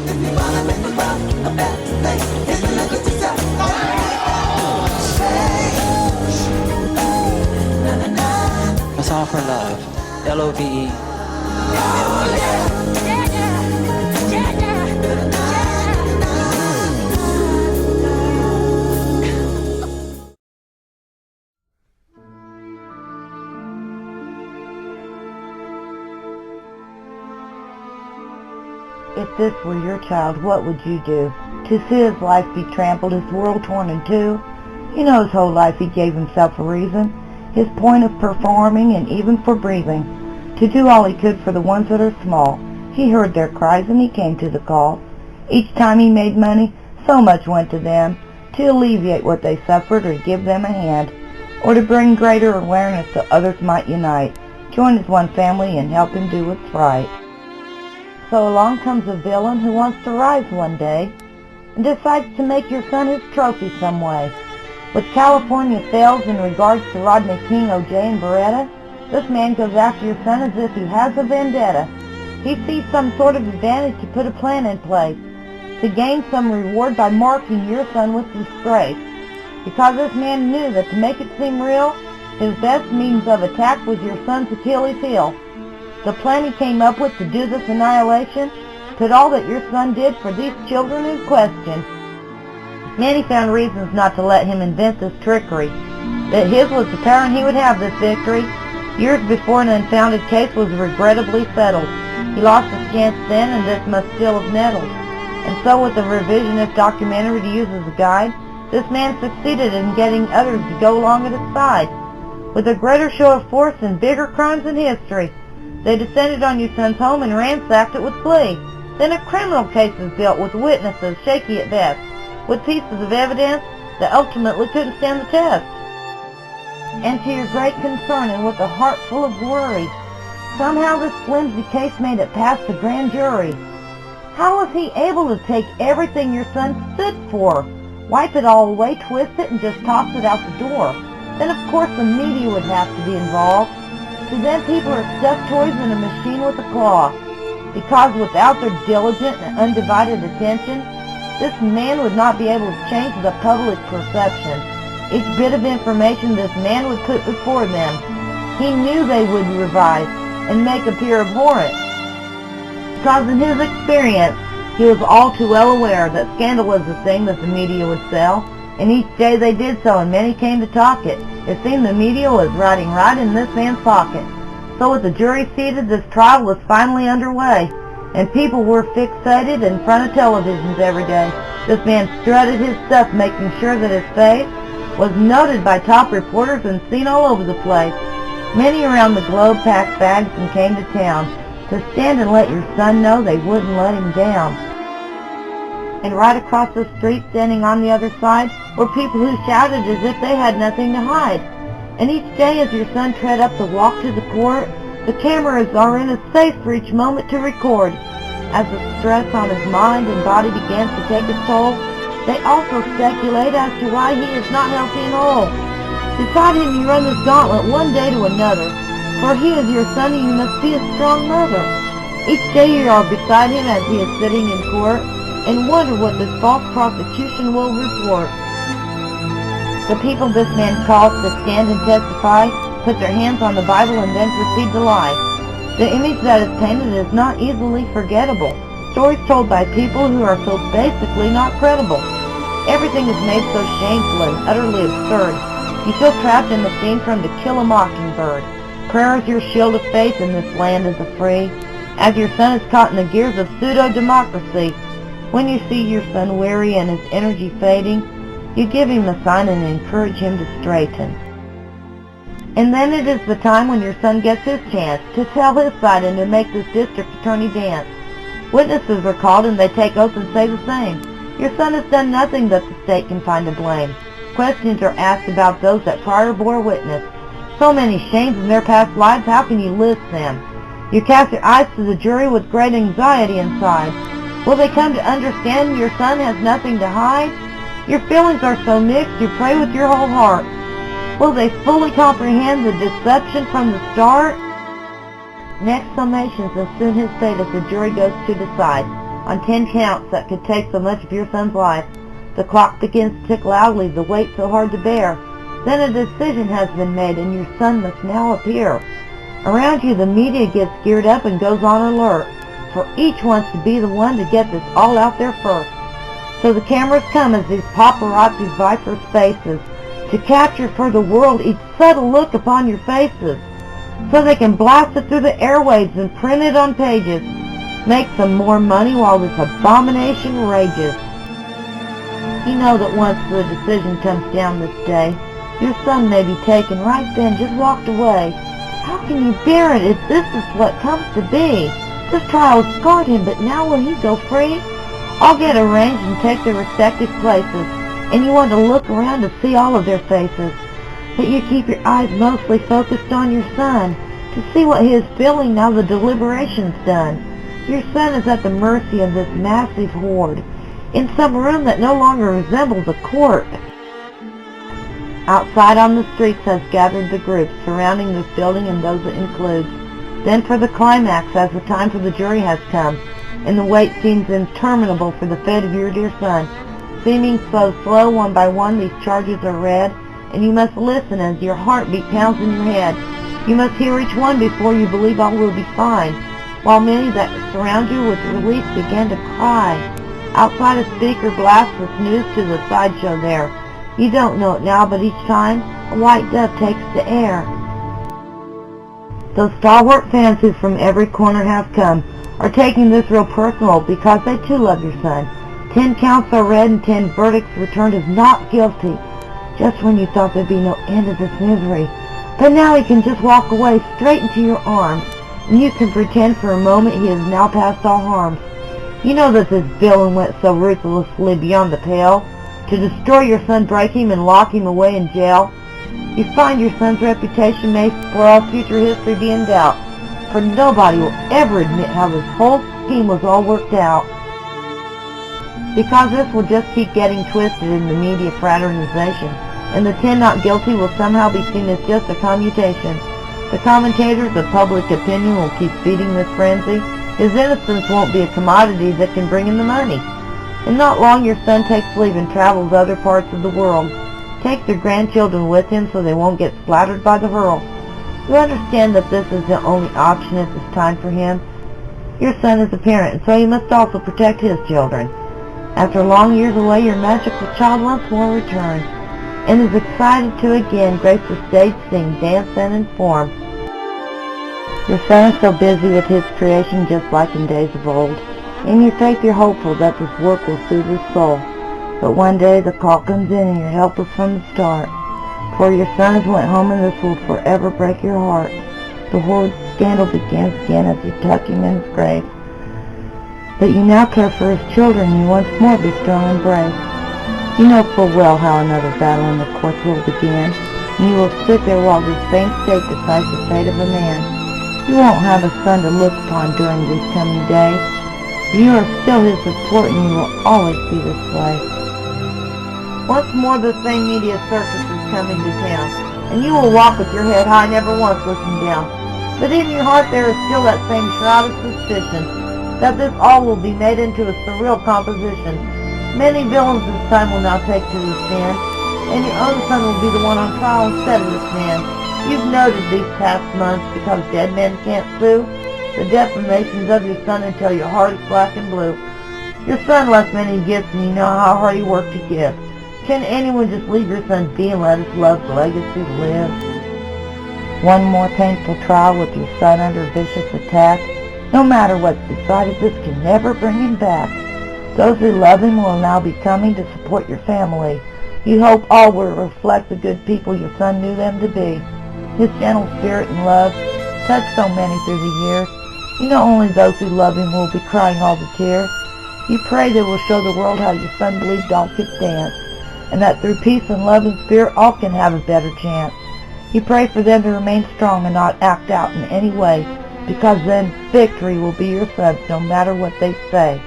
A song for love. L.O.V.E. If this were your child, what would you do? To see his life be trampled, his world torn in two? You know his whole life he gave himself a reason, his point of performing and even for breathing, to do all he could for the ones that are small. He heard their cries and he came to the call. Each time he made money, so much went to them, to alleviate what they suffered or give them a hand, or to bring greater awareness so others might unite, join as one family and help him do what's right. So along comes a villain who wants to rise one day and decides to make your son his trophy some way. With California fails in regards to Rodney King, O.J. and Beretta, this man goes after your son as if he has a vendetta. He sees some sort of advantage to put a plan in place, to gain some reward by marking your son with disgrace. Because this man knew that to make it seem real, his best means of attack was your son's Achilles heel. The plan he came up with to do this annihilation put all that your son did for these children in question. Many found reasons not to let him invent this trickery, that his was the power and he would have this victory. Years before an unfounded case was regrettably settled. He lost his chance then, and this must still have nettled. And so with a revisionist documentary to use as a guide, this man succeeded in getting others to go along at his side. With a greater show of force and bigger crimes in history, they descended on your son's home and ransacked it with glee. Then a criminal case is built with witnesses shaky at best, with pieces of evidence that ultimately couldn't stand the test. And to your great concern and with a heart full of worry, somehow this flimsy case made it past the grand jury. How was he able to take everything your son stood for, wipe it all away, twist it, and just toss it out the door? Then of course the media would have to be involved. To them people are stuffed toys in a machine with a claw, because without their diligent and undivided attention, this man would not be able to change the public perception. Each bit of information this man would put before them, he knew they would revise and make appear abhorrent. Because in his experience, he was all too well aware that scandal was the thing that the media would sell, and each day they did so, and many came to talk it. It seemed the media was riding right in this man's pocket. So with the jury seated, this trial was finally underway, and people were fixated in front of televisions every day. This man strutted his stuff, making sure that his face was noted by top reporters and seen all over the place. Many around the globe packed bags and came to town to stand and let your son know they wouldn't let him down. And right across the street, standing on the other side, were people who shouted as if they had nothing to hide. And each day as your son tread up the walk to the court, the cameras are in his face for each moment to record. As the stress on his mind and body begins to take its toll, they also speculate as to why he is not healthy and whole. Beside him you run this gauntlet one day to another, for he is your son and you must be a strong mother. Each day you are beside him as he is sitting in court, and wonder what this false prosecution will report. The people this man calls to stand and testify put their hands on the Bible and then proceed to lie. The image that is painted is not easily forgettable. Stories told by people who are so basically not credible. Everything is made so shameful and utterly absurd. You feel trapped in the scene from To Kill a Mockingbird. Prayer is your shield of faith in this land of the free, as your son is caught in the gears of pseudo-democracy. When you see your son weary and his energy fading, you give him the sign and encourage him to straighten. And then it is the time when your son gets his chance to tell his side and to make this district attorney dance. Witnesses are called and they take oath and say the same. Your son has done nothing that the state can find to blame. Questions are asked about those that prior bore witness. So many shames in their past lives, how can you list them? You cast your eyes to the jury with great anxiety inside. Will they come to understand your son has nothing to hide? Your feelings are so mixed, you pray with your whole heart. Will they fully comprehend the deception from the start? Next summations assume his fate as the jury goes to decide. on 10 counts that could take so much of your son's life. The clock begins to tick loudly, the weight so hard to bear. Then a decision has been made, and your son must now appear. Around you, the media gets geared up and goes on alert, for each wants to be the one to get this all out there first. So the cameras come as these paparazzi viper faces to capture for the world each subtle look upon your faces, so they can blast it through the airwaves and print it on pages. Make some more money while this abomination rages. You know that once the decision comes down this day, your son may be taken right then, just walked away. How can you bear it if this is what comes to be? This trial scarred him, but now will he go free? All get arranged and take their respective places, and you want to look around to see all of their faces. But you keep your eyes mostly focused on your son, to see what he is feeling now the deliberation's done. Your son is at the mercy of this massive horde, in some room that no longer resembles a court. Outside on the streets has gathered the groups surrounding this building and those it includes. Then for the climax, as the time for the jury has come, and the wait seems interminable for the fate of your dear son. Seeming so slow, one by one these charges are read, and you must listen as your heartbeat pounds in your head. You must hear each one before you believe all will be fine, while many that surround you with relief begin to cry. Outside a speaker blasts this news to the sideshow there. You don't know it now, but each time a white dove takes the air. Those stalwart fans who from every corner have come are taking this real personal because they too love your son. 10 counts are read and 10 verdicts returned as not guilty, just when you thought there'd be no end to this misery. But now he can just walk away straight into your arms, and you can pretend for a moment he is now past all harms. You know that this villain went so ruthlessly beyond the pale, to destroy your son, break him, and lock him away in jail. You find your son's reputation may for all future history be in doubt, for nobody will ever admit how this whole scheme was all worked out. Because this will just keep getting twisted in the media fraternization, and the 10 not guilty will somehow be seen as just a commutation. The commentators of public opinion will keep feeding this frenzy. His innocence won't be a commodity that can bring in the money. And not long your son takes leave and travels other parts of the world. Take their grandchildren with him so they won't get splattered by the hurl. You understand that this is the only option at this time for him. Your son is a parent, and so he must also protect his children. After long years away, your magical child once more returns, and is excited to again grace the stage, sing, dance, and inform. Your son is so busy with his creation just like in days of old. In your faith you're hopeful that this work will soothe his soul. But one day the call comes in and you're helpless from the start. For your son has went home and this will forever break your heart. The horrid scandal begins again as you tuck him in his grave. But you now care for his children and you once more be strong and brave. You know full well how another battle in the courts will begin, and you will sit there while this same state decides the fate of a man. You won't have a son to look upon during these coming days. You are still his support and you will always be this way. Once more the same media circus is coming to town, and you will walk with your head high, never once looking down. But in your heart there is still that same shroud of suspicion, that this all will be made into a surreal composition. Many villains this time will now take to the stand, and your own son will be the one on trial instead of this man. You've noted these past months, because dead men can't sue, the defamations of your son until your heart is black and blue. Your son left many gifts, and you know how hard he worked to give. Can anyone just leave your son be and let his love's legacy live? One more painful trial with your son under vicious attack. No matter what's decided, this can never bring him back. Those who love him will now be coming to support your family. You hope all will reflect the good people your son knew them to be. His gentle spirit and love touched so many through the years. You know only those who love him will be crying all the tears. You pray they will show the world how your son believed all could stand, and that through peace and love and spirit all can have a better chance. You pray for them to remain strong and not act out in any way, because then victory will be your son's no matter what they say.